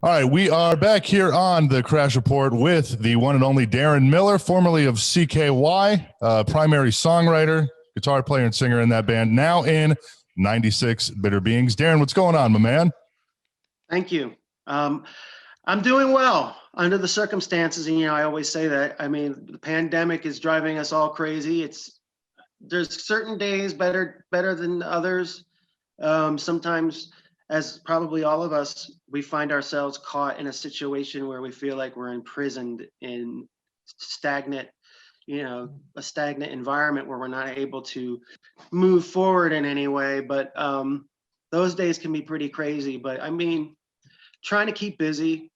All right, we are back here on the Crash Report with the one and only Deron Miller, formerly of CKY, primary songwriter, guitar player and singer in that band, now in 96 Bitter Beings. Deron, what's going on, my man? Thank you. I'm doing well under the circumstances, and I always say that. I mean, the pandemic is driving us all crazy. There's certain days better than others. Sometimes, as probably all of us, we find ourselves caught in a situation where we feel like we're imprisoned in stagnant, a stagnant environment where we're not able to move forward in any way. But those days can be pretty crazy. But I mean, trying to keep busy.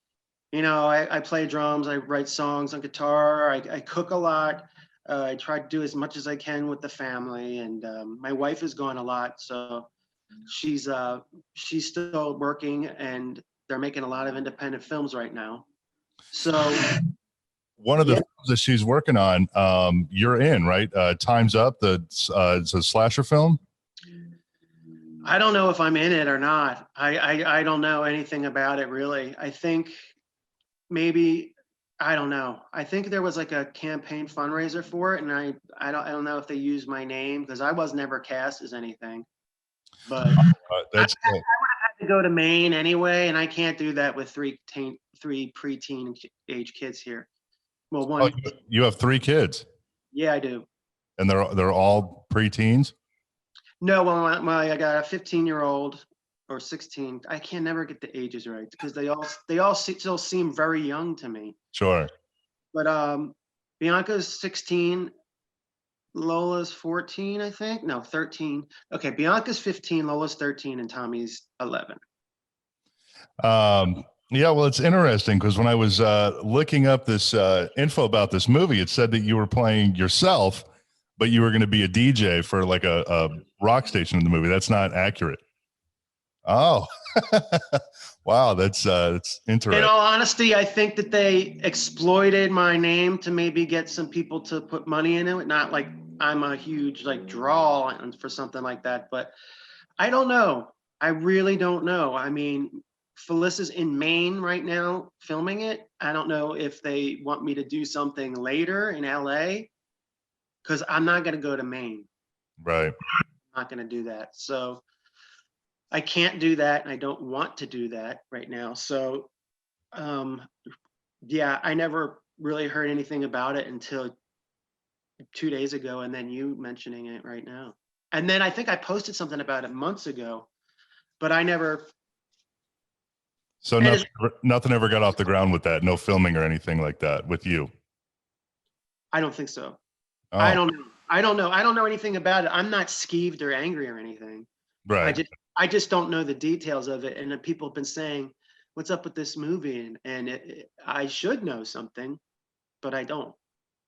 I play drums, I write songs on guitar, I cook a lot. I try to do as much as I can with the family, and my wife is gone a lot, so she's still working, and they're making a lot of independent films right now. So one of the films that she's working on, you're in, right? Time's Up. It's a slasher film. I don't know if I'm in it or not. I don't know anything about it really. I think maybe, I don't know. I think there was like a campaign fundraiser for it, and I don't know if they used my name because I was never cast as anything. But that's I would have had to go to Maine anyway, and I can't do that with three preteen age kids here. Well, one. Oh, you have 3 kids? Yeah, I do. And they're all preteens? No, well, I got a 15-year-old or 16. I can never get the ages right because they all still seem very young to me. Sure. But Bianca's 16. Lola's 14, I think. No, 13. Okay, Bianca's 15, Lola's 13, and Tommy's 11. Yeah, well, it's interesting because when I was looking up this info about this movie, it said that you were playing yourself, but you were going to be a DJ for like a rock station in the movie. That's not accurate. Oh, wow, that's interesting. In all honesty, I think that they exploited my name to maybe get some people to put money into it. Not like I'm a huge draw for something like that, but I don't know. I really don't know. I mean, Phyllis is in Maine right now filming it. I don't know if they want me to do something later in LA because I'm not going to go to Maine. Right. I'm not going to do that. So I can't do that, and I don't want to do that right now. So, yeah, I never really heard anything about it until 2 days ago, and then you mentioning it right now. And then I think I posted something about it months ago, but I never. So nothing ever got off the ground with that? No filming or anything like that with you? I don't think so. Oh. I don't know. I don't know anything about it. I'm not skeeved or angry or anything. Right. I just don't know the details of it. And people have been saying, what's up with this movie? And I should know something, but I don't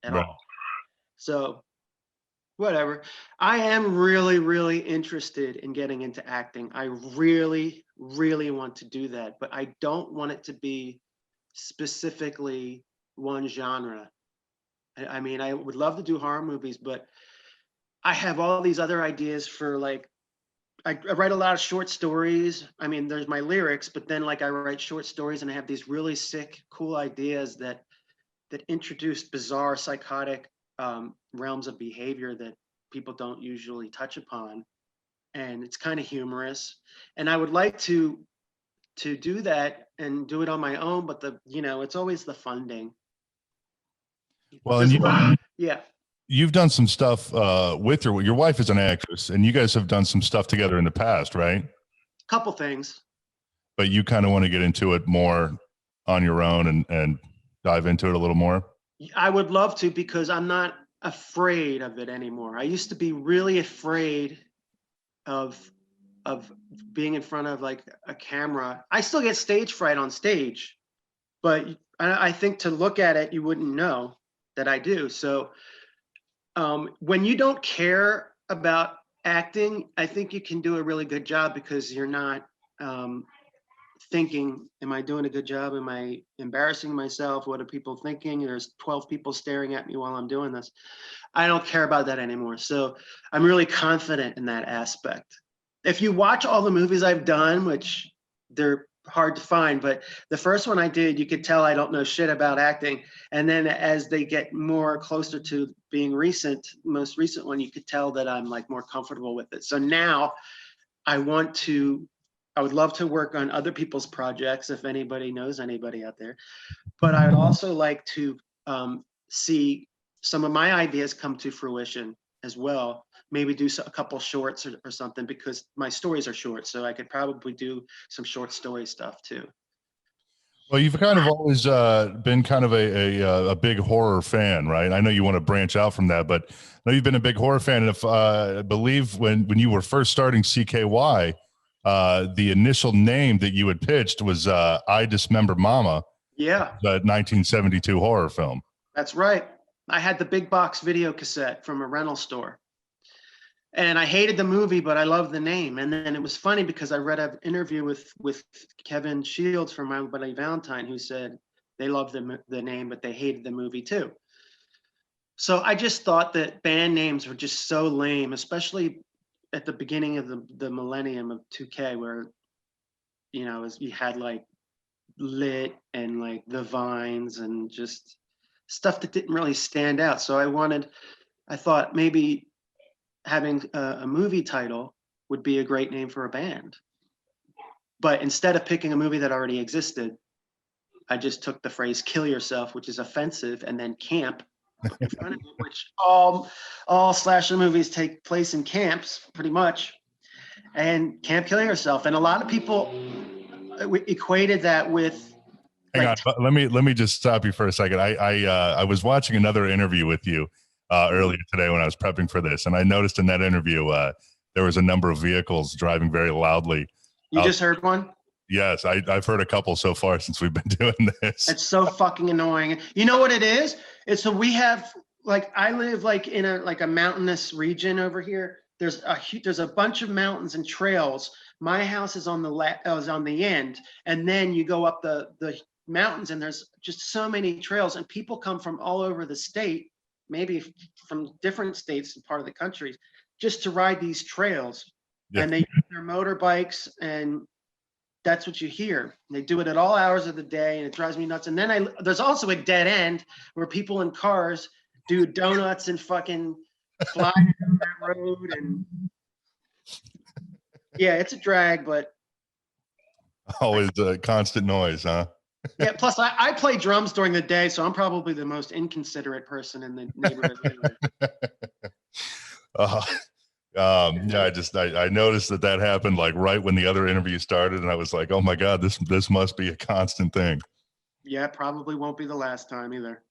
at all. So whatever. I am really, really interested in getting into acting. I really, really want to do that, but I don't want it to be specifically one genre. I mean, I would love to do horror movies, but I have all these other ideas for I write a lot of short stories. I mean, there's my lyrics, but then I write short stories, and I have these really sick, cool ideas that introduce bizarre, psychotic realms of behavior that people don't usually touch upon, and it's kind of humorous. And I would like to do that and do it on my own, but it's always the funding. Well, and yeah. You've done some stuff with your wife is an actress, and you guys have done some stuff together in the past, right? Couple things. But you kind of want to get into it more on your own and dive into it a little more? I would love to, because I'm not afraid of it anymore. I used to be really afraid of being in front of a camera. I still get stage fright on stage, but I think to look at it, you wouldn't know that I do. So when you don't care about acting, I think you can do a really good job, because you're not thinking, am I doing a good job? Am I embarrassing myself? What are people thinking? There's 12 people staring at me while I'm doing this. I don't care about that anymore. So I'm really confident in that aspect. If you watch all the movies I've done, which they're hard to find, but the first one I did, you could tell I don't know shit about acting. And then as they get more closer to being most recent one, you could tell that I'm like more comfortable with it. So now I would love to work on other people's projects if anybody knows anybody out there. But I would also like to see some of my ideas come to fruition as well. Maybe do a couple shorts or something, because my stories are short. So I could probably do some short story stuff too. Well, you've kind of always been kind of a big horror fan, right? I know you want to branch out from that, but I know you've been a big horror fan. And if I believe when you were first starting CKY, the initial name that you had pitched was I Dismember Mama. Yeah, The 1972 horror film. that's right. I had the big box video cassette from a rental store. And I hated the movie, but I loved the name. And then it was funny because I read an interview with Kevin Shields from My Bloody Valentine, who said they loved the name, but they hated the movie too. So I just thought that band names were just so lame, especially at the beginning of the millennium of 2K, where, you know, you had like Lit and like The Vines and just stuff that didn't really stand out. So I thought maybe having a movie title would be a great name for a band. But instead of picking a movie that already existed, I just took the phrase "kill yourself," which is offensive, and then "camp" in front of it, which all slasher movies take place in camps, pretty much. And "Camp Kill Yourself," and a lot of people equated that with. Hang on, let me just stop you for a second. I was watching another interview with you earlier today when I was prepping for this, and I noticed in that interview there was a number of vehicles driving very loudly. You just heard one? Yes, I've heard a couple so far since we've been doing this. It's so fucking annoying. You know what it is? It's so we have like I live like in a mountainous region over here. There's a bunch of mountains and trails. My house is on the end, and then you go up the mountains, and there's just so many trails, and people come from all over the state, maybe from different states and part of the country, just to ride these trails. Yeah. And they use their motorbikes, and that's what you hear. They do it at all hours of the day, and it drives me nuts. And then there's also a dead end where people in cars do donuts and fucking fly down that road. And yeah, it's a drag, but always a constant noise, huh? Yeah, plus I play drums during the day, so I'm probably the most inconsiderate person in the neighborhood. Yeah, I noticed that happened like right when the other interview started, and I was like, oh my God, this must be a constant thing. Yeah, probably won't be the last time either.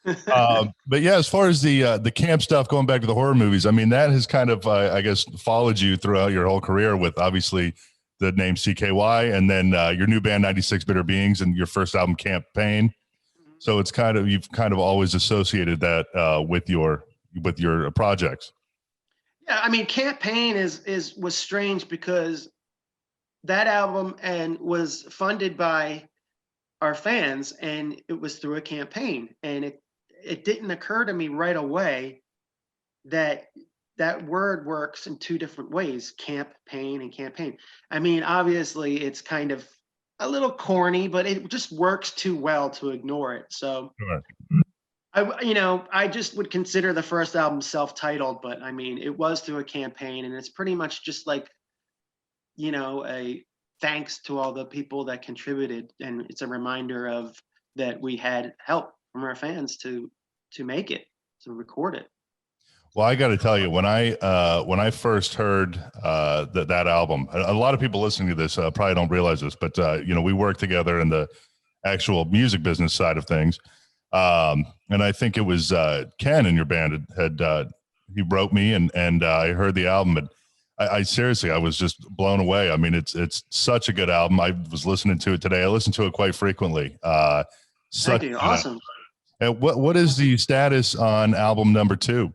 But yeah, as far as the camp stuff, going back to the horror movies, I mean, that has kind of, I guess, followed you throughout your whole career with obviously the name CKY, and then your new band 96 Bitter Beings, and your first album Campaign. So it's kind of, you've kind of always associated that with your projects. Yeah, I mean, Campaign was strange because that album was funded by our fans, and it was through a campaign, and it didn't occur to me right away that word works in two different ways: campaign and campaign. I mean, obviously it's kind of a little corny, but it just works too well to ignore it. So sure. I just would consider the first album self-titled, but I mean, it was through a campaign, and it's pretty much just like, a thanks to all the people that contributed, and it's a reminder of that we had help from our fans to make it, to record it. Well, I got to tell you, when I first heard that album, a lot of people listening to this probably don't realize this, but we work together in the actual music business side of things, and I think it was Ken in your band had he wrote me, and I heard the album, and I seriously, I was just blown away. I mean, it's such a good album. I was listening to it today. I listen to it quite frequently. Thank you. Awesome. And what is the status on album number 2?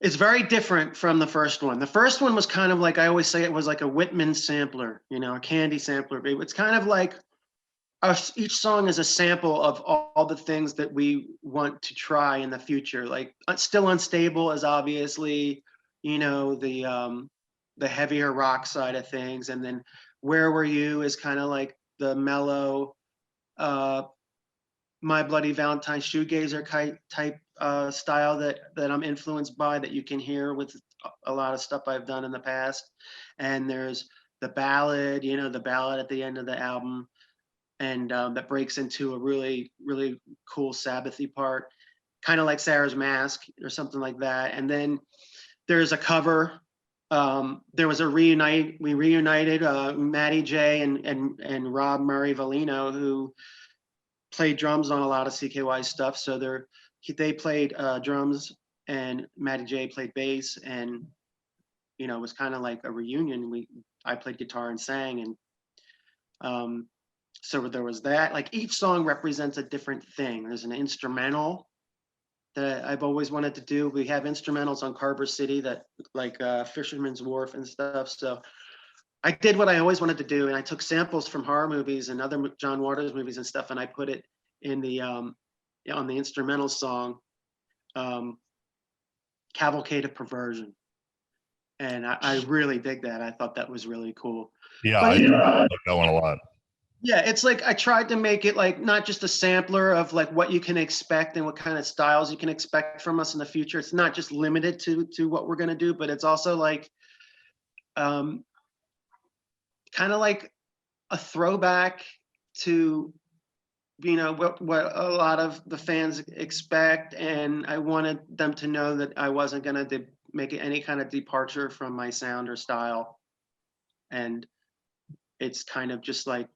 It's very different from the first one. The first one was kind of like, I always say, it was like a Whitman sampler, a candy sampler. It's kind of like each song is a sample of all the things that we want to try in the future. Like Still Unstable is obviously, the heavier rock side of things. And then Where Were You is kind of like the mellow, My Bloody Valentine shoegazer type style that I'm influenced by, that you can hear with a lot of stuff I've done in the past. And there's the ballad, the ballad at the end of the album, and that breaks into a really, really cool Sabbathy part, kind of like Sarah's Mask or something like that. And then there's a cover. There was we reunited Matty J and Rob Murray Valino, who played drums on a lot of CKY stuff. So they played drums, and Matty J played bass, and it was kind of like a reunion. I played guitar and sang, and so there was that. Like, each song represents a different thing. There's an instrumental that I've always wanted to do. We have instrumentals on Carver City, that like Fisherman's Wharf and stuff. So I did what I always wanted to do, and I took samples from horror movies and other John Waters movies and stuff, and I put it in the on the instrumental song, Cavalcade of Perversion. And I really dig that. I thought that was really cool. Yeah, But I like that one a lot. yeah, it's like I tried to make it like not just a sampler of like what you can expect and what kind of styles you can expect from us in the future. It's not just limited to what we're gonna do, but it's also like kind of like a throwback to what a lot of the fans expect. And I wanted them to know that I wasn't gonna make any kind of departure from my sound or style. And it's kind of just like,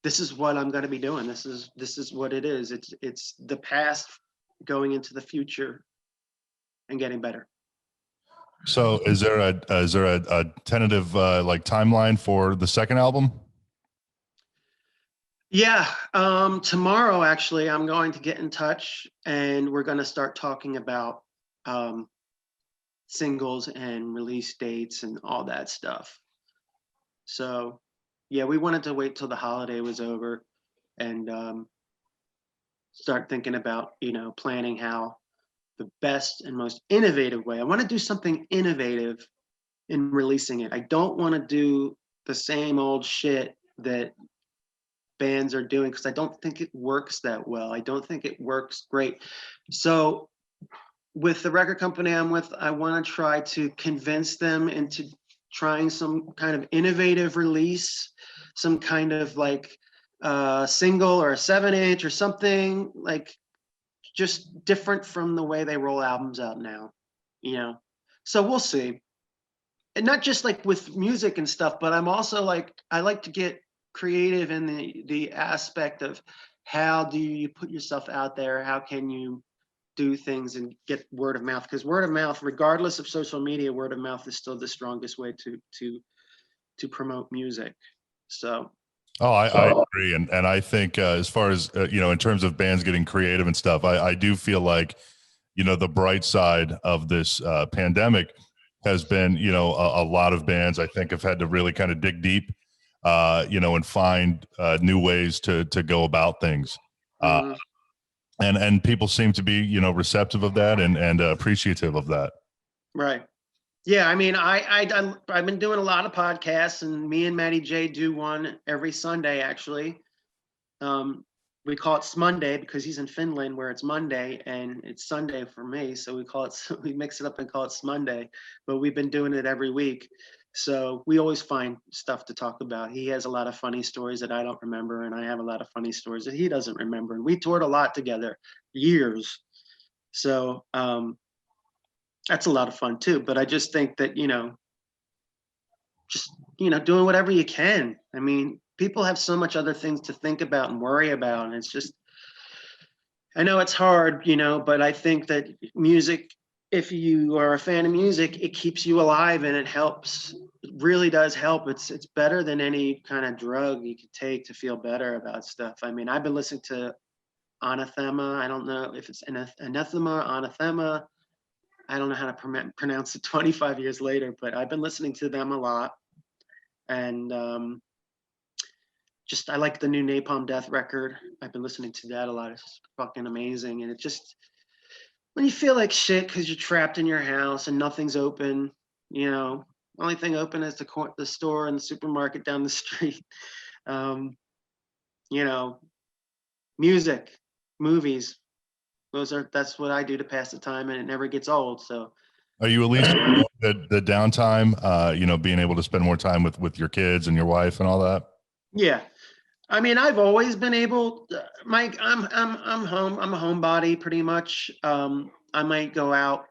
this is what I'm going to be doing. This is what it is. It's the past going into the future and getting better. So is there a tentative like timeline for the second album? Yeah. Tomorrow, actually, I'm going to get in touch, and we're going to start talking about singles and release dates and all that stuff. So yeah, we wanted to wait till the holiday was over and start thinking about, planning how the best and most innovative way. I want to do something innovative in releasing it. I don't want to do the same old shit that bands are doing, because I don't think it works that well. I don't think it works great. So with the record company I'm with, I want to try to convince them into trying some kind of innovative release, some kind of like single or a 7-inch or something like just different from the way they roll albums out now, So we'll see. And not just like with music and stuff, but I'm also like, I like to get creative in the aspect of how do you put yourself out there? How can you do things and get word of mouth? Because word of mouth, regardless of social media, word of mouth is still the strongest way to promote music. So I agree, and I think as far as in terms of bands getting creative and stuff, I do feel like the bright side of this pandemic has been a lot of bands I think have had to really kind of dig deep, and find new ways to go about things. And people seem to be receptive of that and appreciative of that. Right. Yeah, I mean, I've been doing a lot of podcasts, and me and Matty J do one every Sunday, actually. We call it Smonday because he's in Finland, where it's Monday and it's Sunday for me. So we mix it up and call it Smonday, but we've been doing it every week. So we always find stuff to talk about. He has a lot of funny stories that I don't remember, and I have a lot of funny stories that he doesn't remember. And we toured a lot together, years. So that's a lot of fun too. But I just think that, just, doing whatever you can. I mean, people have so much other things to think about and worry about. And it's just, I know it's hard, but I think that music, if you are a fan of music, it keeps you alive and it helps. It really does help. It's better than any kind of drug you could take to feel better about stuff. I mean, I've been listening to Anathema. I don't know if it's Anathema, Anathema. I don't know how to pronounce it 25 years later, but I've been listening to them a lot. And just, I like the new Napalm Death record. I've been listening to that a lot. It's fucking amazing. And it just, when you feel like shit because you're trapped in your house and nothing's open, Only thing open is the store and the supermarket down the street. Um, you know, music, movies. That's what I do to pass the time, and it never gets old. So Are you at least the downtime, being able to spend more time with your kids and your wife and all that? yeah, I mean, I've always been able. Mike, I'm home. I'm a homebody pretty much. I might go out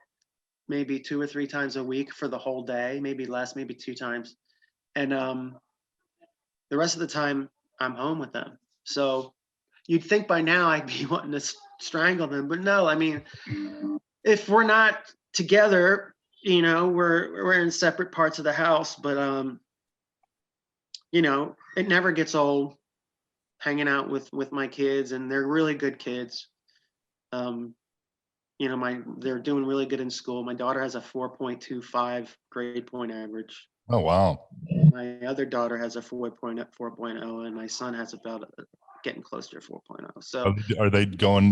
maybe 2 or 3 times a week for the whole day, maybe less, maybe 2 times, and the rest of the time I'm home with them. So you'd think by now I'd be wanting to strangle them, but no. I mean, if we're not together, we're in separate parts of the house, but it never gets old hanging out with my kids, and they're really good kids. They're doing really good in school. My daughter has a 4.25 grade point average. Oh, wow. My other daughter has a 4.0, and my son has about getting close to a 4.0. So Are they going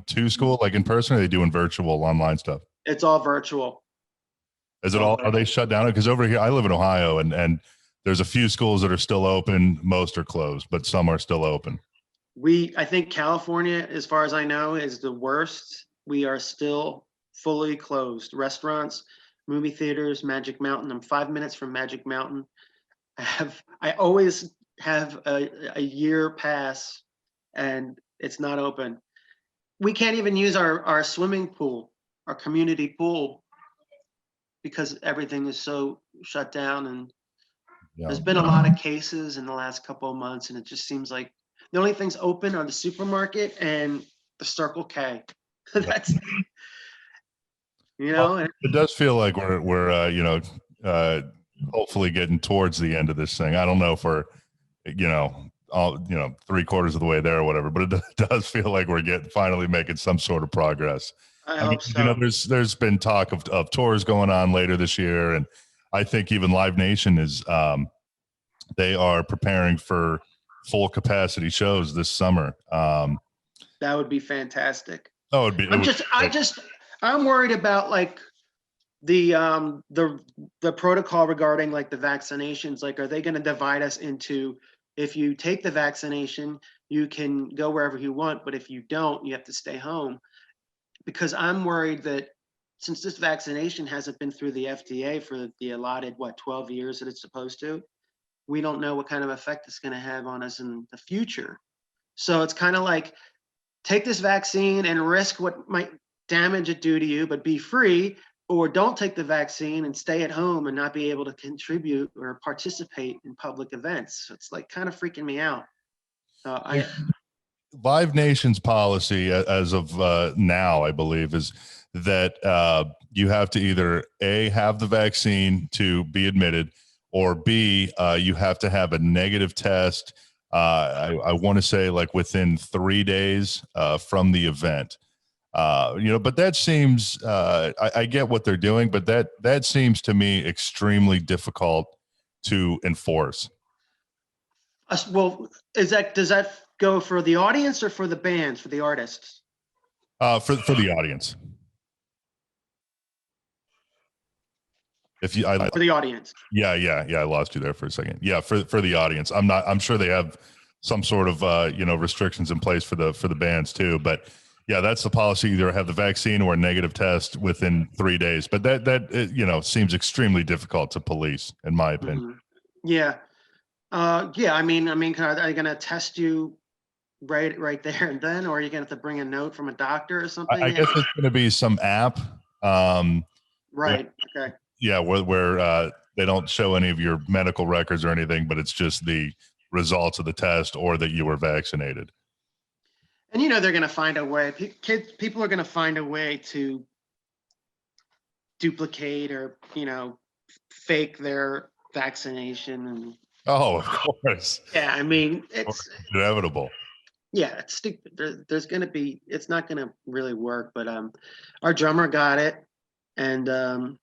to school like in person, or are they doing virtual online stuff? it's all virtual. Is it all, are they shut down? Because over here, I live in Ohio, and there's a few schools that are still open. Most are closed, but some are still open. I think California, as far as I know, is the worst. We are still fully closed. Restaurants, movie theaters, Magic Mountain. I'm 5 minutes from Magic Mountain. I always have a year pass, and it's not open. We can't even use our swimming pool, our community pool, because everything is so shut down. And there's been a lot of cases in the last couple of months, and it just seems like the only things open are the supermarket and the Circle K. That's it does feel like we're hopefully getting towards the end of this thing. I don't know if we're all 3/4 of the way there or whatever, but it does feel like we're finally making some sort of progress. I hope so. There's been talk of tours going on later this year, and I think even Live Nation is they are preparing for full capacity shows this summer. That would be fantastic. I'm worried about like the protocol regarding like the vaccinations. Like, are they going to divide us into, if you take the vaccination, you can go wherever you want, but if you don't, you have to stay home? Because I'm worried that since this vaccination hasn't been through the FDA for the allotted 12 years that it's supposed to, we don't know what kind of effect it's going to have on us in the future. So it's kind of like, take this vaccine and risk what might damage it do to you, but be free, or don't take the vaccine and stay at home and not be able to contribute or participate in public events. So it's like kind of freaking me out. Live Nation's policy as of now, I believe, is that you have to either A, have the vaccine to be admitted, or B, you have to have a negative test. I want to say like within 3 days from the event. But that seems, I get what they're doing, but that seems to me extremely difficult to enforce. Well, does that go for the audience or for the bands, for the artists? For the audience. For the audience. Yeah. I lost you there for a second. Yeah. For the audience. I'm sure they have some sort of, restrictions in place for the bands too, but yeah, that's the policy. Either have the vaccine or a negative test within 3 days, but that seems extremely difficult to police, in my opinion. Mm-hmm. Yeah. I mean, are they going to test you right there and then, or are you going to have to bring a note from a doctor or something? I guess it's going to be some app. Right. Okay. Yeah. Where they don't show any of your medical records or anything, but it's just the results of the test or that you were vaccinated. And they're going to find a way. People are going to find a way to duplicate or fake their vaccination. And of course. Yeah, I mean, it's inevitable. Yeah, it's stupid. There's going to be. It's not going to really work. But our drummer got it, and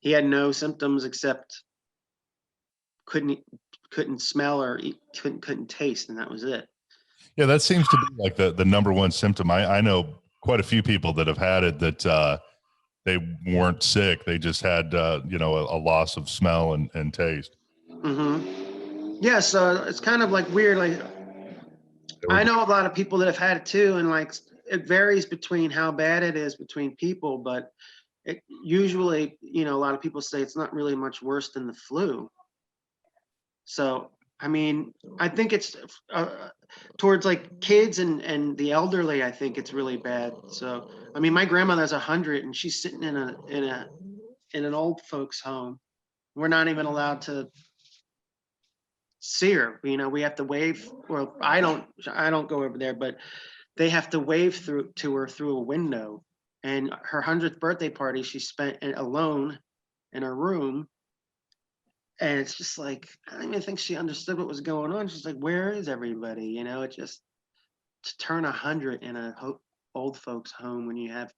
he had no symptoms except couldn't smell or eat, couldn't taste, and that was it. Yeah, that seems to be like the number one symptom. I know quite a few people that have had it that they weren't sick. They just had, you know, a loss of smell and taste. Mm-hmm. Yeah, so it's kind of like weird. Like I know a lot of people that have had it too, and like it varies between how bad it is between people, but it usually, you know, a lot of people say it's not really much worse than the flu. So, I mean, I think it's towards like kids and the elderly. I think it's really bad. So, I mean, my grandmother's 100 and she's sitting in an old folks home. We're not even allowed to see her. You know, we have to wave. Well, I don't go over there, but they have to wave through to her through a window. And her 100th birthday party, she spent alone in her room. And it's just like, I don't even think she understood what was going on. She's like, where is everybody? You know, it just to turn 100 in a old folks home when you have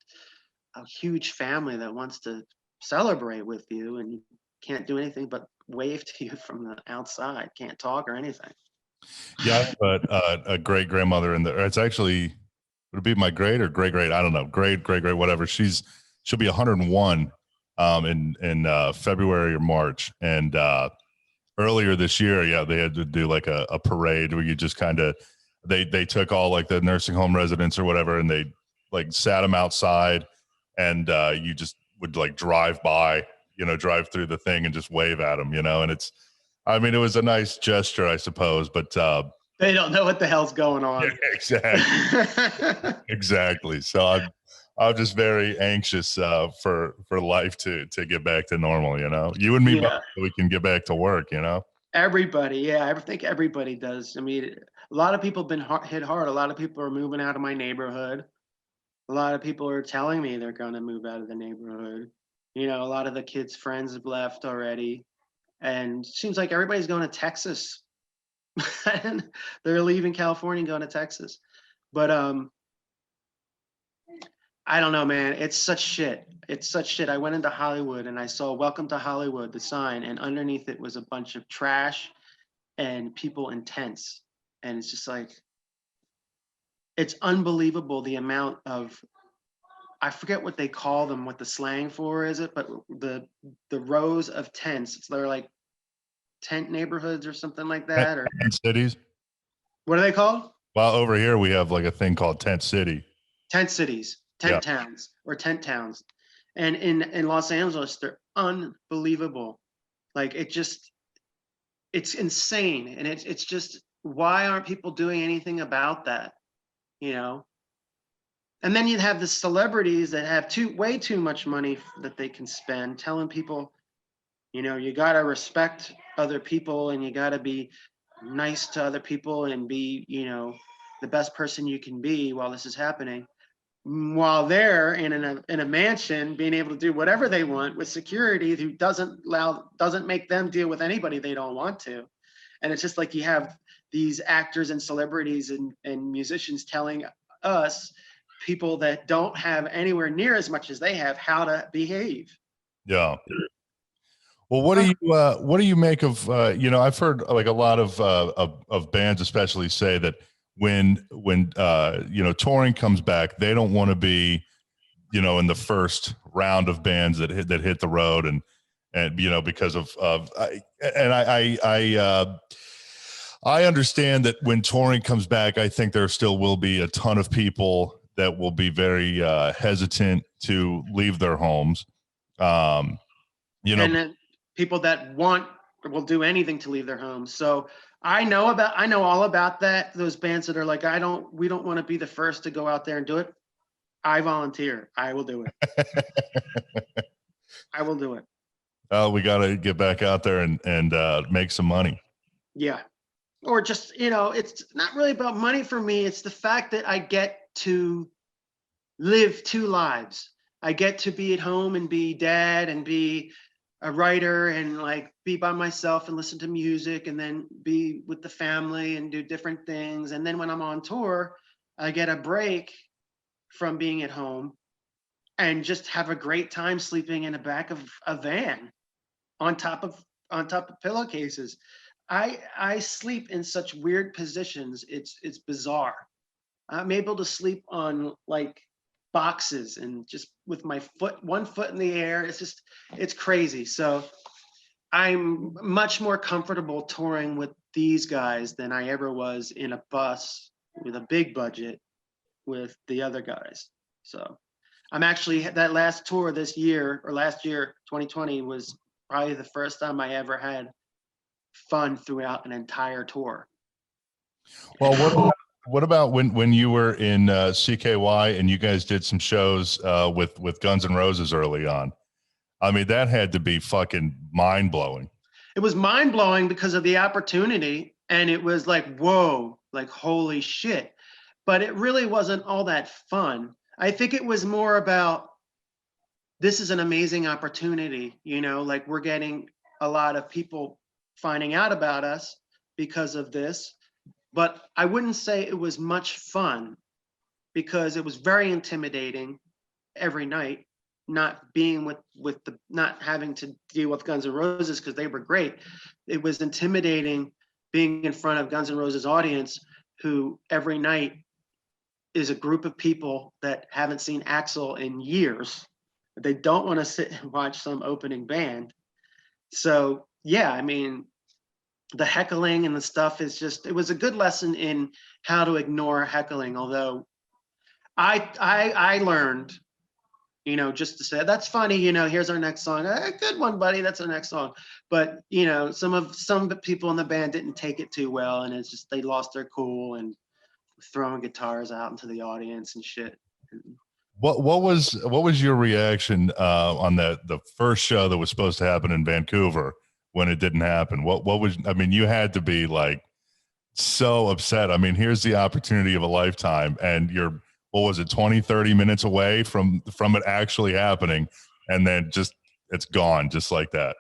a huge family that wants to celebrate with you and you can't do anything but wave to you from the outside, can't talk or anything. Yeah, but a great grandmother in there. It's actually, would it be my great or great great? I don't know. Great whatever. She'll be 101 in February or March. And earlier this year, yeah, they had to do like a parade where you just kind of they took all like the nursing home residents or whatever, and they like sat them outside, and you just would like drive by, you know, drive through the thing and just wave at them, you know. And it's, I mean, it was a nice gesture, I suppose, but They don't know what the hell's going yeah, on. exactly. Exactly. So I'm just very anxious for life to get back to normal. You know, you and me both, Yeah, so we can get back to work. You know. everybody. Yeah, I think everybody does. I mean, a lot of people have been hit hard. A lot of people are moving out of my neighborhood. A lot of people are telling me they're going to move out of the neighborhood. You know, a lot of the kids' friends have left already. And it seems like everybody's going to Texas. And they're leaving California and going to Texas. But I don't know, man. It's such shit. It's such shit. I went into Hollywood and I saw "Welcome to Hollywood," the sign, and underneath it was a bunch of trash and people in tents. And it's just like, it's unbelievable the amount of, I forget what they call them, what the slang for is it, but the rows of tents. They're like tent neighborhoods or something like that, or Tent cities. what are they called? Well, over here we have like a thing called tent city. Tent cities, Yeah. tent towns, or tent towns. And in Los Angeles, they're unbelievable. Like it's insane, and it's just, why aren't people doing anything about that? You know. And then you have the celebrities that have way too much money that they can spend, telling people, you know, you got to respect other people and you got to be nice to other people and be, you know, the best person you can be while this is happening. While they're in a mansion, being able to do whatever they want with security who doesn't make them deal with anybody they don't want to. And it's just like you have these actors and celebrities and musicians telling us, people that don't have anywhere near as much as they have, how to behave. Yeah. Well, what do you make of you know, I've heard like a lot of bands especially say that when you know, touring comes back, they don't want to be, you know, in the first round of bands that hit the road, and you know, because of I understand that when touring comes back, I think there still will be a ton of people that will be very hesitant to leave their homes. Um, you know, And then people that will do anything to leave their homes. So I know all about that. Those bands that are like, we don't want to be the first to go out there and do it. I volunteer. I will do it. I will do it. we got to get back out there and make some money. Yeah. Or just, you know, it's not really about money for me. It's the fact that I get to live two lives. I get to be at home and be dad and be a writer and like be by myself and listen to music and then be with the family and do different things. And then when I'm on tour, I get a break from being at home and just have a great time sleeping in the back of a van on top of pillowcases. I sleep in such weird positions. It's bizarre. I'm able to sleep on like boxes and just with my one foot in the air. It's crazy. So I'm much more comfortable touring with these guys than I ever was in a bus with a big budget with the other guys. So I'm actually, that last tour this year, or last year, 2020, was probably the first time I ever had fun throughout an entire tour. Well, what about when you were in CKY and you guys did some shows with Guns N' Roses early on? I mean, that had to be fucking mind blowing. It was mind blowing because of the opportunity, and it was like, whoa, like holy shit. But it really wasn't all that fun. I think it was more about, this is an amazing opportunity, you know, like we're getting a lot of people finding out about us because of this. But I wouldn't say it was much fun, because it was very intimidating every night, not being with the, not having to deal with Guns N' Roses because they were great. It was intimidating being in front of Guns N' Roses audience, who every night is a group of people that haven't seen Axl in years. They don't want to sit and watch some opening band. So yeah, I mean, the heckling and the stuff is just, it was a good lesson in how to ignore heckling. Although I learned, you know, just to say, that's funny, you know, here's our next song. Good one, buddy, that's our next song. But, you know, some people in the band didn't take it too well, and it's just, they lost their cool and throwing guitars out into the audience and shit. What was your reaction on the first show that was supposed to happen in Vancouver when it didn't happen? What was, I mean, you had to be like so upset. I mean, here's the opportunity of a lifetime, and you're, what was it, 20, 30 minutes away from it actually happening, and then just, it's gone just like that.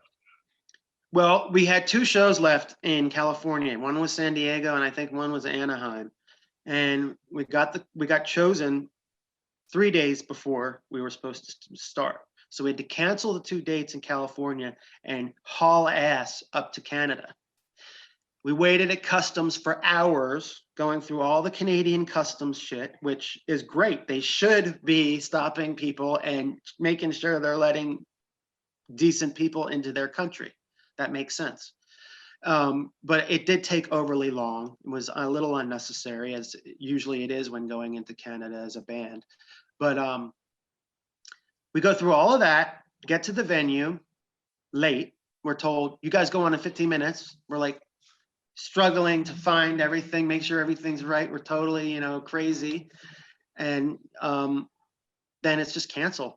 Well, we had 2 shows left in California. One was San Diego, and I think one was Anaheim. And we got chosen 3 days before we were supposed to start. So we had to cancel the 2 dates in California and haul ass up to Canada. We waited at customs for hours, going through all the Canadian customs shit, which is great. They should be stopping people and making sure they're letting decent people into their country. That makes sense. But it did take overly long. It was a little unnecessary, as usually it is when going into Canada as a band. But we go through all of that, get to the venue late. We're told, you guys go on in 15 minutes. We're like struggling to find everything, make sure everything's right. We're totally, you know, crazy. And then it's just canceled.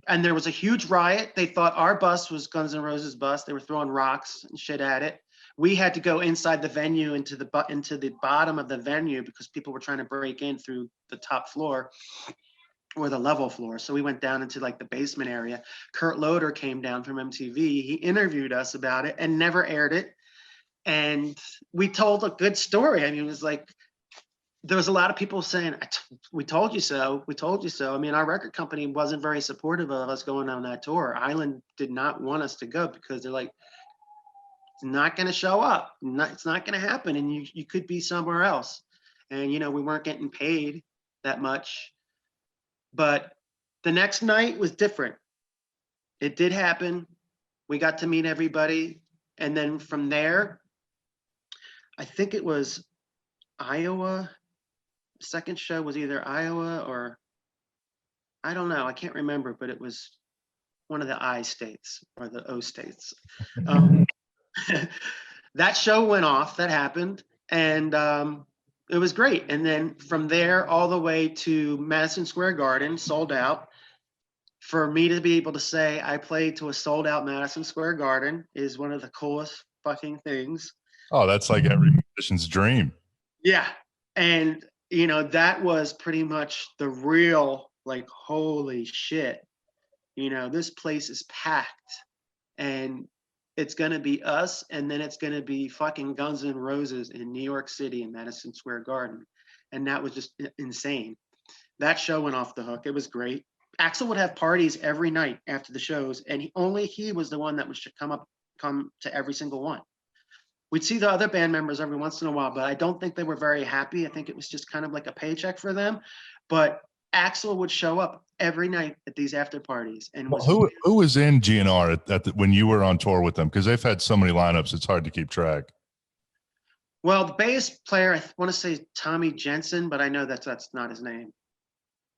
And there was a huge riot. They thought our bus was Guns N' Roses bus. They were throwing rocks and shit at it. We had to go inside the venue into the bottom of the venue because people were trying to break in through the top floor or the level floor. So we went down into like the basement area. Kurt Loder came down from MTV. He interviewed us about it and never aired it. And we told a good story. I mean, it was like, there was a lot of people saying, we told you so, we told you so. I mean, our record company wasn't very supportive of us going on that tour. Island did not want us to go because they're like, it's not going to show up. It's not going to happen. And you could be somewhere else. And, you know, we weren't getting paid that much. But the next night was different. It did happen. We got to meet everybody. And then from there, I think it was Iowa. Second show was either Iowa or, I don't know, I can't remember, but it was one of the I states or the O states. That show went off, that happened, and it was great. And then from there all the way to Madison Square Garden, sold out. For me to be able to say I played to a sold out Madison Square Garden is one of the coolest fucking things. Oh, that's like every musician's dream. Yeah. And you know, that was pretty much the real, like, holy shit, you know, this place is packed and it's going to be us. And then it's going to be fucking Guns N' Roses in New York City in Madison Square Garden. And that was just insane. That show went off the hook. It was great. Axl would have parties every night after the shows, and he was the one that would come to every single one. We'd see the other band members every once in a while, but I don't think they were very happy. I think it was just kind of like a paycheck for them. But Axl would show up every night at these after parties, and was who was in GNR when you were on tour with them? Because they've had so many lineups, it's hard to keep track. well, the bass player, I want to say Tommy Jensen, but I know that's not his name.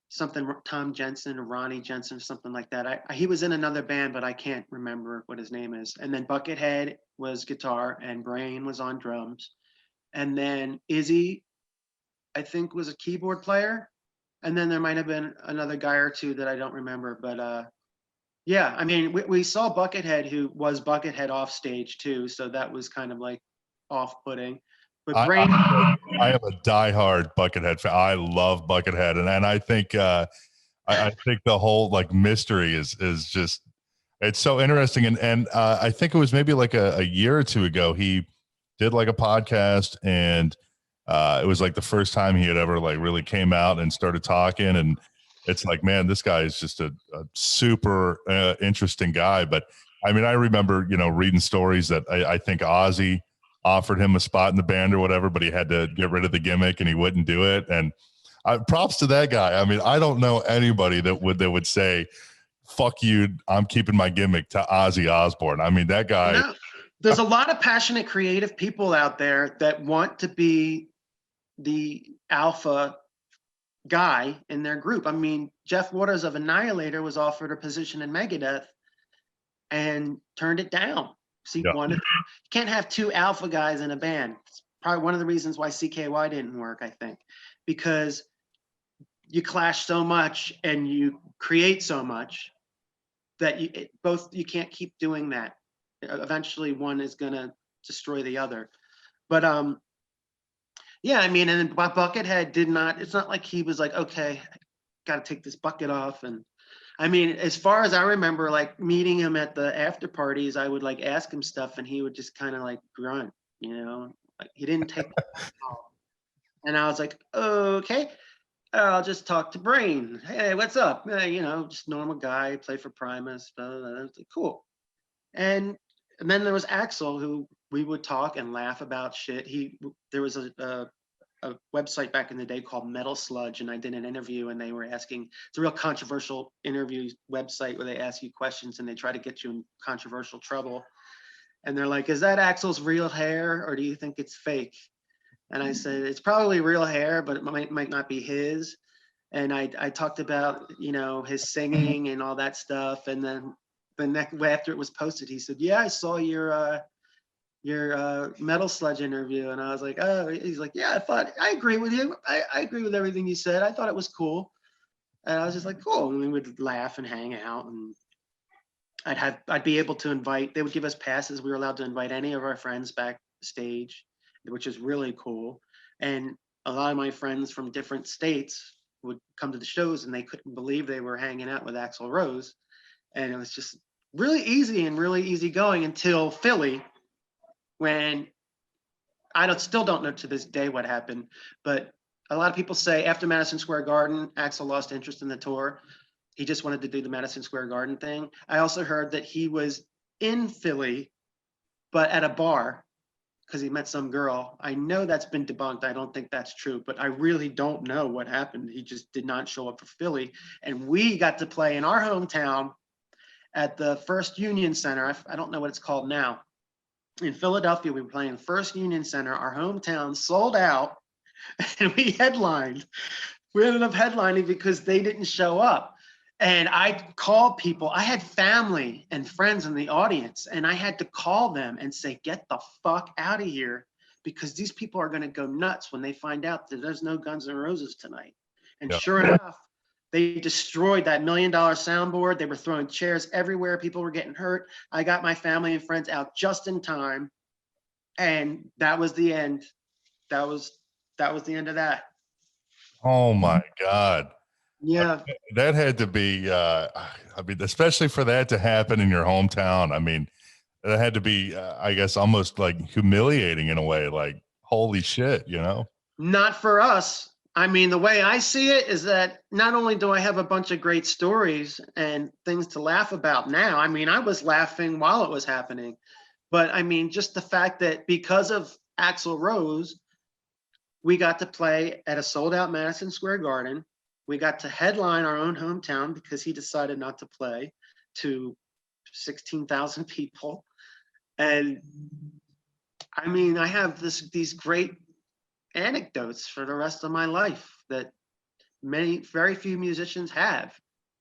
Something Tom Jensen or Ronnie Jensen, something like that. He was in another band, but I can't remember what his name is. And then Buckethead was guitar, and Brain was on drums, and then Izzy, I think, was a keyboard player, and then there might have been another guy or two that I don't remember. But yeah, I mean, we saw Buckethead, who was Buckethead off stage too, so that was kind of like off-putting. But Brain, I am a diehard Buckethead fan. I love Buckethead, and I think I think the whole like mystery is just, it's so interesting. And I think it was maybe like a year or two ago he did like a podcast, and it was like the first time he had ever like really came out and started talking. And it's like, man, this guy is just a super interesting guy. But I mean, I remember, you know, reading stories that I think Ozzy offered him a spot in the band or whatever, but he had to get rid of the gimmick and he wouldn't do it. And props to that guy. I mean, I don't know anybody that would say, fuck you, I'm keeping my gimmick, to Ozzy Osbourne. I mean, that guy. no, there's a lot of passionate, creative people out there that want to be the alpha guy in their group. I mean, Jeff Waters of Annihilator was offered a position in Megadeth and turned it down. See, you can't have two alpha guys in a band. It's probably one of the reasons why CKY didn't work, I think, because you clash so much and you create so much that you can't keep doing that. Eventually one is going to destroy the other. But yeah, I mean, and Buckethead did not, it's not like he was like, okay, I got to take this bucket off. And I mean, as far as I remember, like meeting him at the after parties, I would like ask him stuff and he would just kind of like grunt, you know, like he didn't take the off. And I was like, okay, I'll just talk to Brain. Hey, what's up? You know, just normal guy, play for Primus, blah, blah, blah. Like, cool. And then there was Axl, who we would talk and laugh about shit. There was a website back in the day called Metal Sludge, and I did an interview, and they were asking, it's a real controversial interview website where they ask you questions and they try to get you in controversial trouble. And they're like, is that Axl's real hair or do you think it's fake? And I said, it's probably real hair, but it might not be his. And I talked about, you know, his singing and all that stuff. And then the next, after it was posted, he said, yeah, I saw your Metal Sludge interview. And I was like, oh, he's like, yeah, I agree with you. I agree with everything you said. I thought it was cool. And I was just like, cool. And we would laugh and hang out, and I'd be able to invite, they would give us passes. We were allowed to invite any of our friends backstage, which is really cool. And a lot of my friends from different states would come to the shows and they couldn't believe they were hanging out with Axl Rose. And it was just really easy and really easy going until Philly, when still don't know to this day what happened, but a lot of people say after Madison Square Garden, Axl lost interest in the tour. He just wanted to do the Madison Square Garden thing. I also heard that he was in Philly, but at a bar because he met some girl. I know that's been debunked. I don't think that's true, but I really don't know what happened. He just did not show up for Philly. And we got to play in our hometown at the First Union Center. I don't know what it's called now. In Philadelphia, we were playing First Union Center. Our hometown sold out, and we headlined. We ended up headlining because they didn't show up. And I called people. I had family and friends in the audience, and I had to call them and say, get the fuck out of here, because these people are going to go nuts when they find out that there's no Guns N' Roses tonight. And sure enough, they destroyed that $1 million soundboard. They were throwing chairs everywhere. People were getting hurt. I got my family and friends out just in time. And that was the end. That was the end of that. Oh my God. Yeah. That had to be, I mean, especially for that to happen in your hometown. I mean, that had to be, I guess, almost like humiliating in a way, like, holy shit, you know? Not for us. I mean, the way I see it is that not only do I have a bunch of great stories and things to laugh about now, I mean, I was laughing while it was happening, but I mean, just the fact that because of Axl Rose, we got to play at a sold out Madison Square Garden We got to headline our own hometown because he decided not to play to 16,000 people. And I mean, I have these great anecdotes for the rest of my life that very few musicians have,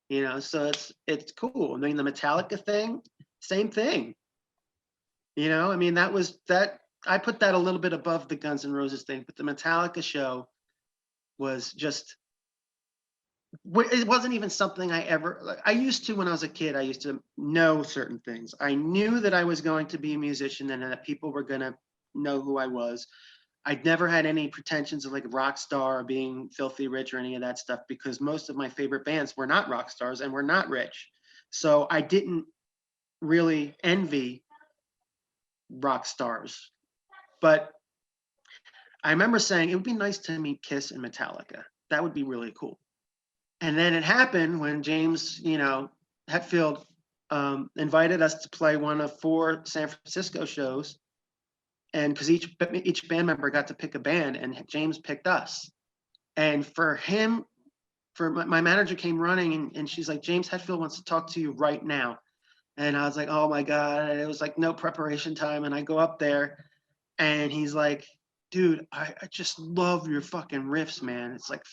you know, so it's cool. I mean, the Metallica thing, same thing. You know, I mean, I put that a little bit above the Guns N' Roses thing, but the Metallica show was just, it wasn't even something I used to, when I was a kid, I used to know certain things. I knew that I was going to be a musician and that people were going to know who I was. I'd never had any pretensions of like a rock star or being filthy rich or any of that stuff, because most of my favorite bands were not rock stars and were not rich. So I didn't really envy rock stars. But I remember saying it would be nice to meet Kiss and Metallica. That would be really cool. And then it happened when James, you know, Hetfield invited us to play one of 4 San Francisco shows. And because each band member got to pick a band, and James picked us. And for him, my manager came running and she's like, James Hetfield wants to talk to you right now. And I was like, oh my God. And it was like no preparation time. And I go up there and he's like, dude, I just love your fucking riffs, man. It's like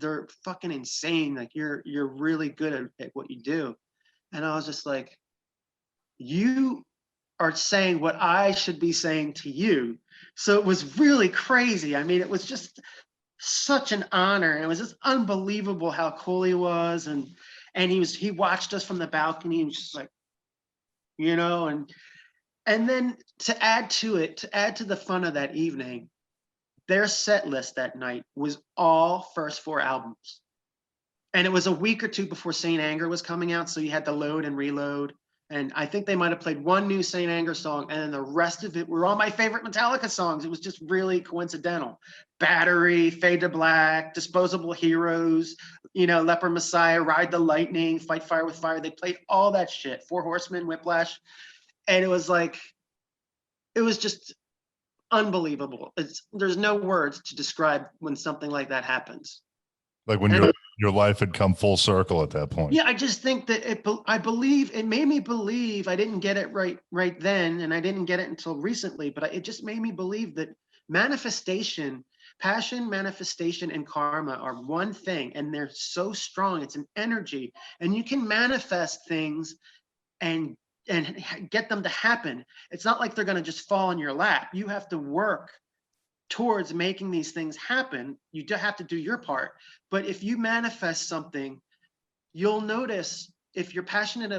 they're fucking insane. Like you're really good at what you do. And I was just like, you are saying what I should be saying to you. So it was really crazy. I mean, it was just such an honor. And it was just unbelievable how cool he was. And he watched us from the balcony and just like, you know, and then to add to the fun of that evening, their set list that night was all first 4 albums. And it was a week or 2 before Saint Anger was coming out. So you had to load and reload. And I think they might have played one new Saint Anger song, and then the rest of it were all my favorite Metallica songs. It was just really coincidental. Battery, Fade to Black, Disposable Heroes, you know, Leper Messiah, Ride the Lightning, Fight Fire with Fire. They played all that shit. 4 Horsemen, Whiplash. And it was like, it was just unbelievable. There's no words to describe when something like that happens. Like when your life had come full circle at that point. Yeah, I just think that it made me believe. I didn't get it right then, and I didn't get it until recently, but it just made me believe that manifestation, passion, manifestation, and karma are one thing, and they're so strong. It's an energy, and you can manifest things and get them to happen. It's not like they're going to just fall in your lap. You have to work towards making these things happen. You do have to do your part. But if you manifest something, you'll notice, if you're passionate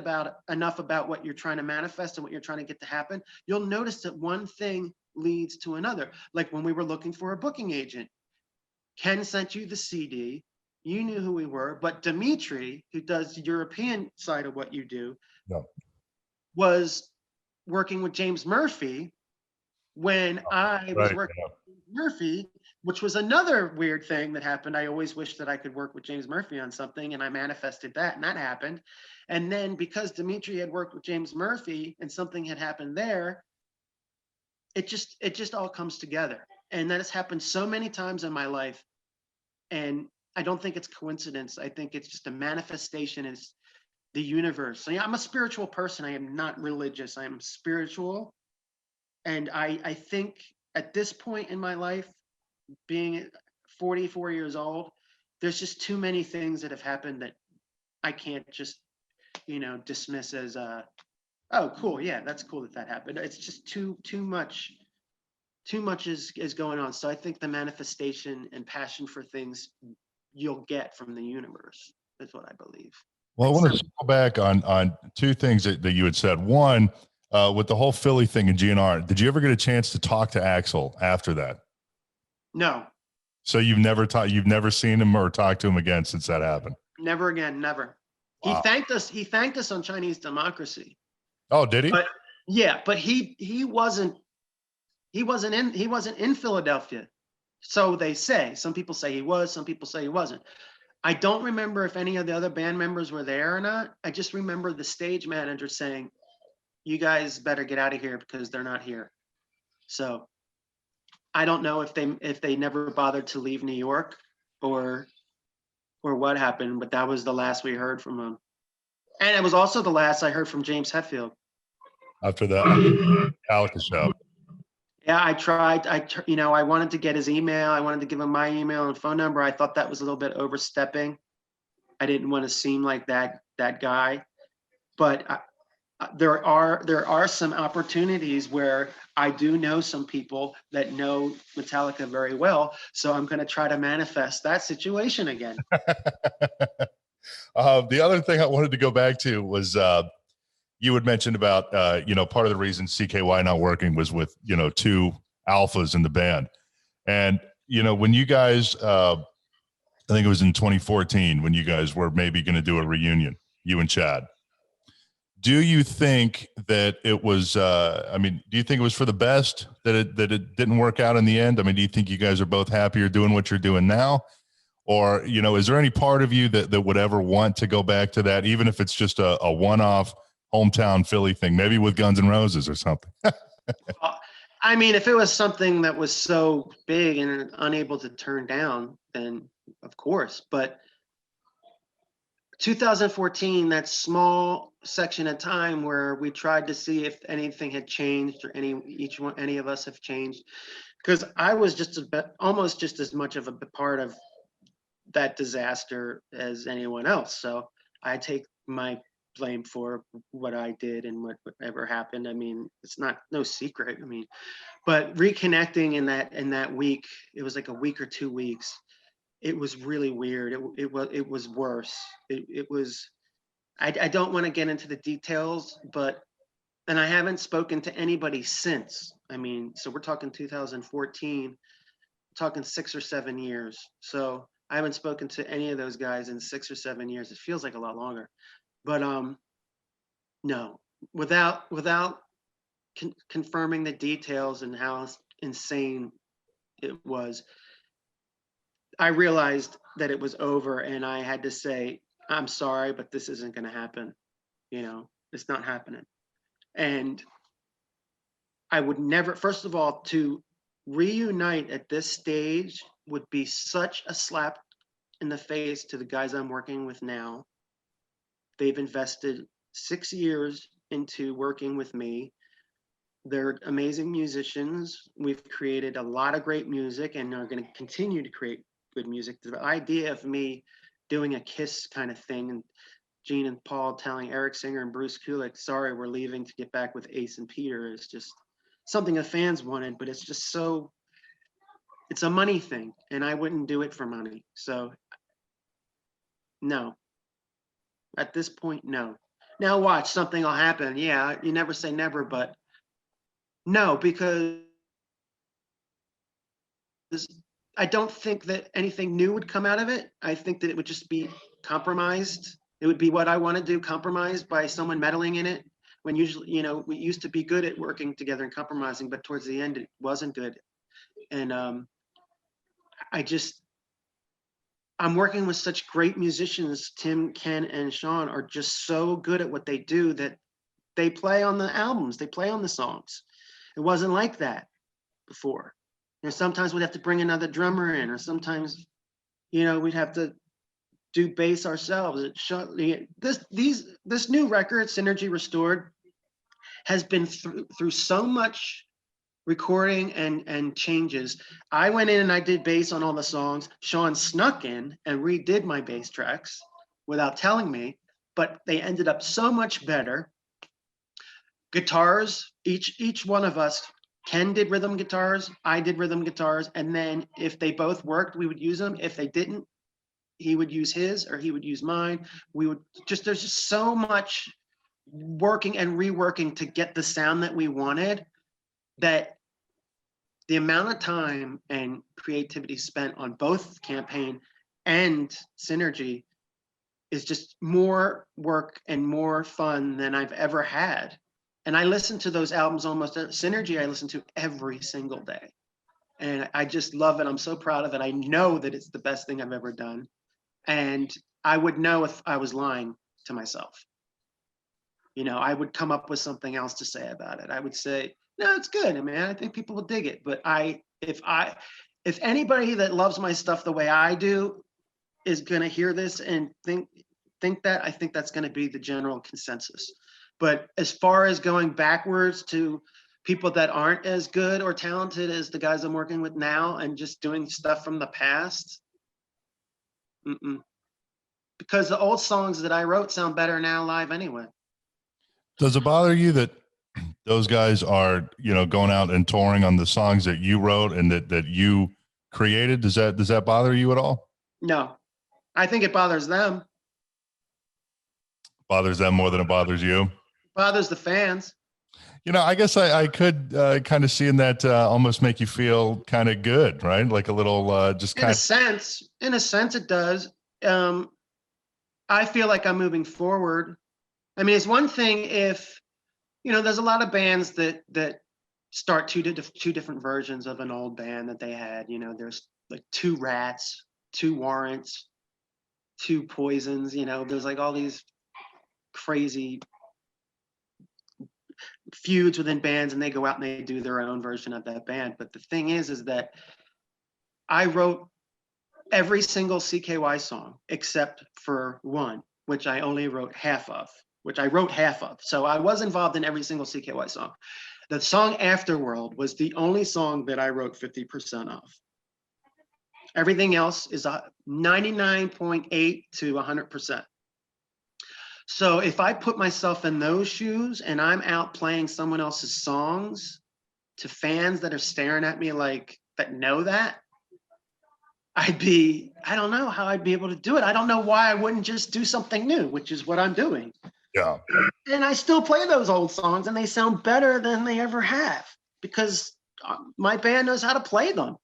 enough about what you're trying to manifest and what you're trying to get to happen, you'll notice that one thing leads to another. Like when we were looking for a booking agent, Ken sent you the CD, you knew who we were, but Dimitri, who does the European side of what you do, was working with James Murphy when I was working with Murphy, which was another weird thing that happened. I always wished that I could work with James Murphy on something, and I manifested that, and that happened. And then because Dimitri had worked with James Murphy and something had happened there, it just all comes together. And that has happened so many times in my life. And I don't think it's coincidence. I think it's just a manifestation. It's the universe. So yeah, I'm a spiritual person. I am not religious. I am spiritual. And I think at this point in my life, being 44 years old, there's just too many things that have happened that I can't just, you know, dismiss as oh, cool. Yeah, that's cool that happened. It's just too much is going on. So I think the manifestation and passion for things you'll get from the universe. That's what I believe. Well, I want to go back on 2 things that you had said. One, with the whole Philly thing in GNR, did you ever get a chance to talk to Axl after that? No. So you've never seen him or talked to him again since that happened? Never again, never. Wow. He thanked us on Chinese Democracy. Oh, did he? But yeah, but he wasn't in Philadelphia. So they say. Some people say he was, some people say he wasn't. I don't remember if any of the other band members were there or not. I just remember the stage manager saying, you guys better get out of here because they're not here. So I don't know if they never bothered to leave New York, or or what happened, but that was the last we heard from him. And it was also the last I heard from James Hetfield. After the Metallica show. Yeah, I tried. I wanted to get his email. I wanted to give him my email and phone number. I thought that was a little bit overstepping. I didn't want to seem like that guy. But there are some opportunities where I do know some people that know Metallica very well. So I'm going to try to manifest that situation again. The other thing I wanted to go back to was you had mentioned about, part of the reason CKY not working was with, two alphas in the band. And, when you guys, I think it was in 2014 when you guys were maybe going to do a reunion, you and Chad. Do you think that it was, do you think it was for the best that it didn't work out in the end? I mean, do you think you guys are both happier doing what you're doing now? Or, is there any part of you that would ever want to go back to that, even if it's just a one-off hometown Philly thing, maybe with Guns N' Roses or something? I mean, if it was something that was so big and unable to turn down, then of course. But 2014, that small section of time where we tried to see if anything had changed or any of us have changed, because I was almost just as much of a part of that disaster as anyone else. So I take my blame for what I did and whatever happened. I mean, it's no secret. I mean, but reconnecting in that week, it was like a week or 2 weeks. It was really weird. It was worse. It was. I don't want to get into the details, and I haven't spoken to anybody since. I mean, so we're talking 2014, talking 6 or 7 years. So I haven't spoken to any of those guys in 6 or 7 years. It feels like a lot longer, but no, without confirming the details and how insane it was, I realized that it was over, and I had to say, I'm sorry, but this isn't going to happen. It's not happening. And I would never, first of all, to reunite at this stage would be such a slap in the face to the guys I'm working with now. They've invested 6 years into working with me. They're amazing musicians. We've created a lot of great music and are going to continue to create good music. The idea of me doing a Kiss kind of thing, and Gene and Paul telling Eric Singer and Bruce Kulick, sorry, we're leaving to get back with Ace and Peter, is just something the fans wanted, but it's just it's a money thing, and I wouldn't do it for money. So no, at this point, no. Now watch, something will happen. Yeah, you never say never, but no, because I don't think that anything new would come out of it. I think that it would just be compromised. It would be what I want to do, compromised by someone meddling in it. When usually, we used to be good at working together and compromising, but towards the end, it wasn't good. And I'm working with such great musicians. Tim, Ken, and Sean are just so good at what they do that they play on the albums, they play on the songs. It wasn't like that before. Sometimes we'd have to bring another drummer in, or sometimes, we'd have to do bass ourselves. This new record, Synergy Restored, has been through so much recording and changes. I went in and I did bass on all the songs. Sean snuck in and redid my bass tracks without telling me, but they ended up so much better. Guitars, each one of us, Ken did rhythm guitars, I did rhythm guitars, and then if they both worked, we would use them. If they didn't, he would use his or he would use mine. There's just so much working and reworking to get the sound that we wanted, that the amount of time and creativity spent on both Campaign and Synergy is just more work and more fun than I've ever had. And I listen to those albums almost, Synergy I listen to every single day. And I just love it. I'm so proud of it. I know that it's the best thing I've ever done. And I would know if I was lying to myself. I would come up with something else to say about it. I would say, no, it's good. I mean, I think people will dig it. But if anybody that loves my stuff the way I do is going to hear this and think that, I think that's going to be the general consensus. But as far as going backwards to people that aren't as good or talented as the guys I'm working with now and just doing stuff from the past, because the old songs that I wrote sound better now live anyway. Does it bother you that those guys are, going out and touring on the songs that you wrote and that you created? Does that bother you at all? No, I think it bothers them. Bothers them more than it bothers you? Bothers the fans. I guess I could kind of see in that almost make you feel kind of good, right? Like a little just kind of. In a sense it does. I feel like I'm moving forward. I mean, it's one thing if, there's a lot of bands that start two different versions of an old band that they had. There's like 2 Rats, 2 Warrants, 2 Poisons. There's like all these crazy feuds within bands, and they go out and they do their own version of that band. But the thing is that I wrote every single CKY song except for one, which I only wrote half of. So I was involved in every single CKY song. The song Afterworld was the only song that I wrote 50% of. Everything else is 99.8 to 100%. So if I put myself in those shoes and I'm out playing someone else's songs to fans that are staring at me like that know that, I don't know how I'd be able to do it. I don't know why I wouldn't just do something new, which is what I'm doing. Yeah. And I still play those old songs and they sound better than they ever have because my band knows how to play them.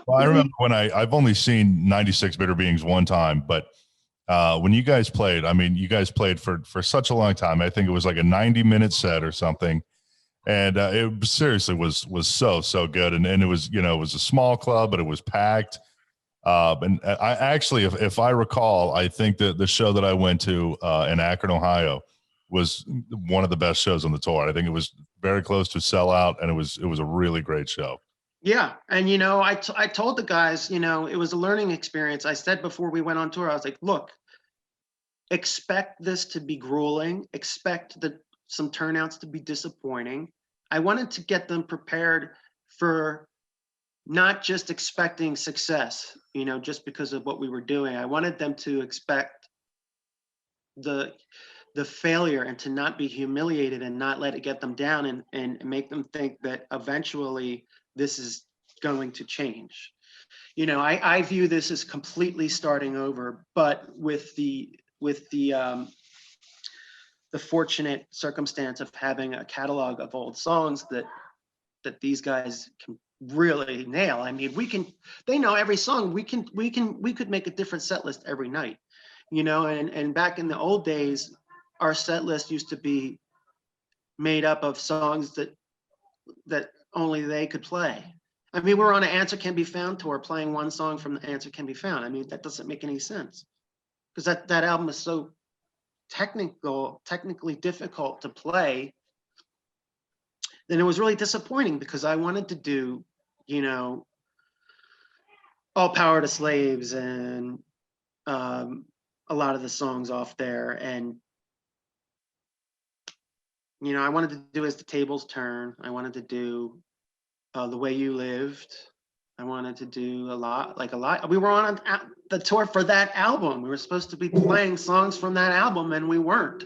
Well, I remember when I've only seen 96 Bitter Beings one time, but when you guys played, I mean, you guys played for such a long time. I think it was like a 90-minute set or something. And it seriously was so good. And it was, it was a small club, but it was packed. And I actually, if I recall, I think that the show that I went to in Akron, Ohio was one of the best shows on the tour. I think it was very close to sellout, and it was a really great show. Yeah. And, I told the guys, it was a learning experience. I said before we went on tour, I was like, look, expect this to be grueling, expect some turnouts to be disappointing. I wanted to get them prepared for not just expecting success, just because of what we were doing. I wanted them to expect the failure and to not be humiliated and not let it get them down and make them think that eventually this is going to change. I view this as completely starting over, but with the fortunate circumstance of having a catalog of old songs that these guys can really nail. I mean, they know every song. We could make a different set list every night, and back in the old days, our set list used to be made up of songs that only they could play. I mean, we're on an Answer Can Be Found tour playing one song from the Answer Can Be Found. I mean, that doesn't make any sense because that album is so technically difficult to play. Then it was really disappointing because I wanted to do, All Power to Slaves and a lot of the songs off there. And, I wanted to do As the Tables Turn. I wanted to do The Way You Lived. I wanted to do a lot. We were on the tour for that album. We were supposed to be playing songs from that album and we weren't.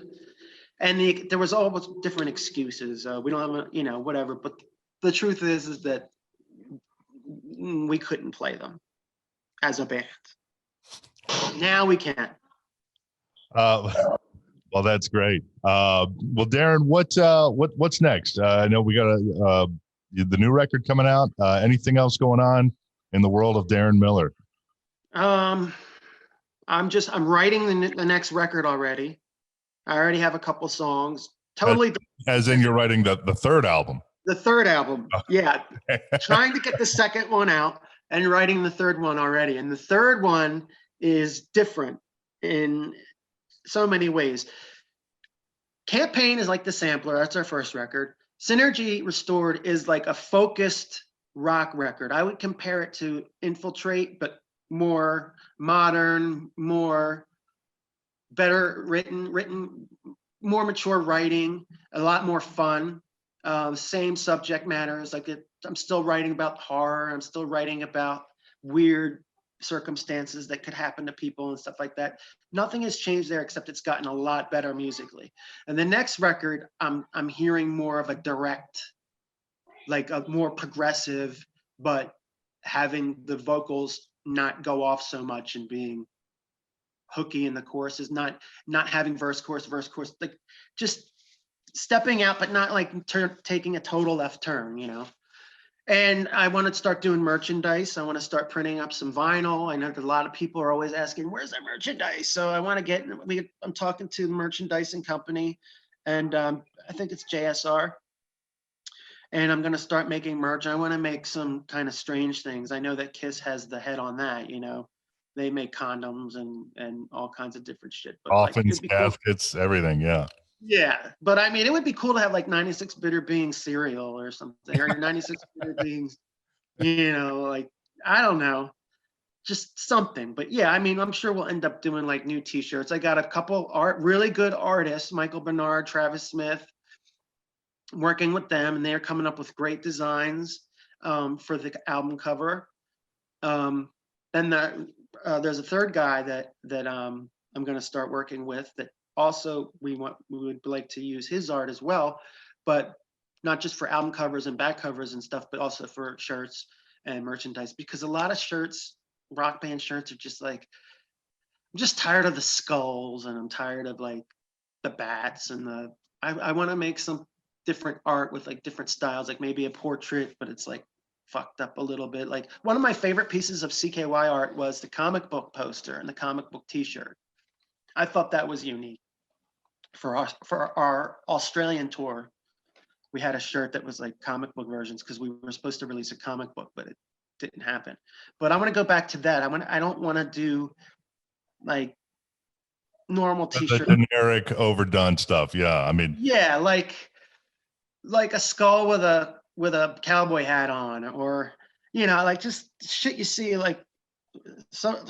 And there was always different excuses. We don't have, whatever. But the truth is that we couldn't play them as a band. Now we can. Well, that's great. Well, Deron, what's next? I know we got the new record coming out. Anything else going on in the world of Deron Miller? I'm writing the next record already. I already have a couple songs. Totally. As in you're writing the third album. The third album. Yeah. Trying to get the second one out and writing the third one already. And the third one is different in so many ways. Campaign is like the sampler. That's our first record. Synergy Restored is like a focused rock record. I would compare it to Infiltrate, but more modern, more better written, more mature writing, a lot more fun. Same subject matters. I'm still writing about horror. I'm still writing about weird circumstances that could happen to people and stuff like that. Nothing has changed there except it's gotten a lot better musically. And the next record, I'm hearing more of a direct, like a more progressive, but having the vocals not go off so much and being hooky in the choruses, not having verse chorus, like just stepping out, but not like taking a total left turn, you know. And I want to start doing merchandise. I want to start printing up some vinyl. I know that a lot of people are always asking, where's that merchandise? So I want to get, I'm talking to the merchandising company, and I think it's JSR. And I'm going to start making merch. I want to make some kind of strange things. I know that Kiss has the head on that, you know. They make condoms and all kinds of different shit. But Coffins, caskets, everything, yeah. Yeah, but I mean, it would be cool to have like 96 bitter beans cereal or something, or 96 bitter beans, you know, like, I don't know, just something. But yeah, I mean, I'm sure we'll end up doing like new t-shirts. I got a couple really good artists, Michael Bernard, Travis Smith, working with them, and they're coming up with great designs for the album cover. Then there's a third guy that I'm going to start working with that also we would like to use his art as well, but not just for album covers and back covers and stuff, but also for shirts and merchandise, because a lot of shirts, rock band shirts, are just like, I'm just tired of the skulls, and I'm tired of like the bats and I want to make some different art with like different styles, like maybe a portrait, but it's like fucked up a little bit. Like one of my favorite pieces of CKY art was the comic book poster and the comic book t-shirt. I thought that was unique. For our Australian tour, we had a shirt that was like comic book versions because we were supposed to release a comic book, but it didn't happen. But I want to go back to that. I don't want to do like normal t-shirt, the generic overdone stuff. Yeah, I mean, yeah, like a skull with a cowboy hat on, or you know, like just shit you see, like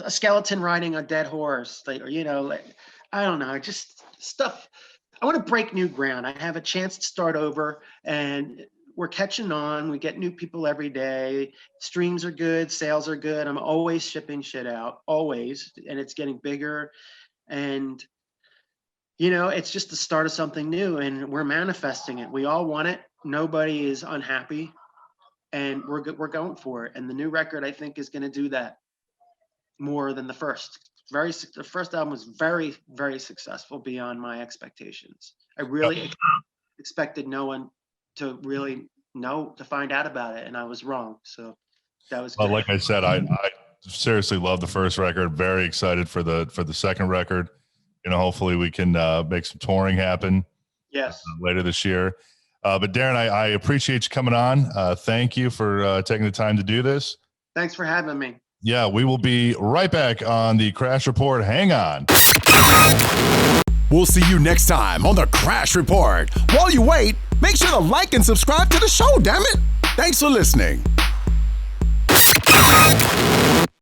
a skeleton riding a dead horse, like, or you know, like, I don't know, just stuff. I want to break new ground. I have a chance to start over, and we're catching on. We get new people every day. Streams are good, sales are good. I'm always shipping shit out, always, and it's getting bigger. And you know, it's just the start of something new, and we're manifesting it. We all want it. Nobody is unhappy, and we're going for it. And the new record, I think, is going to do that more than the first. The first album was very, very successful beyond my expectations. I really expected no one to really know, to find out about it, and I was wrong. So that was good. Well, like I said, I seriously love the first record. Very excited for the second record. You know, hopefully we can make some touring happen. Yes. Later this year. But Deron, I appreciate you coming on. Thank you for taking the time to do this. Thanks for having me. Yeah, we will be right back on the Crash Report. Hang on. We'll see you next time on the Crash Report. While you wait, make sure to like and subscribe to the show, damn it. Thanks for listening.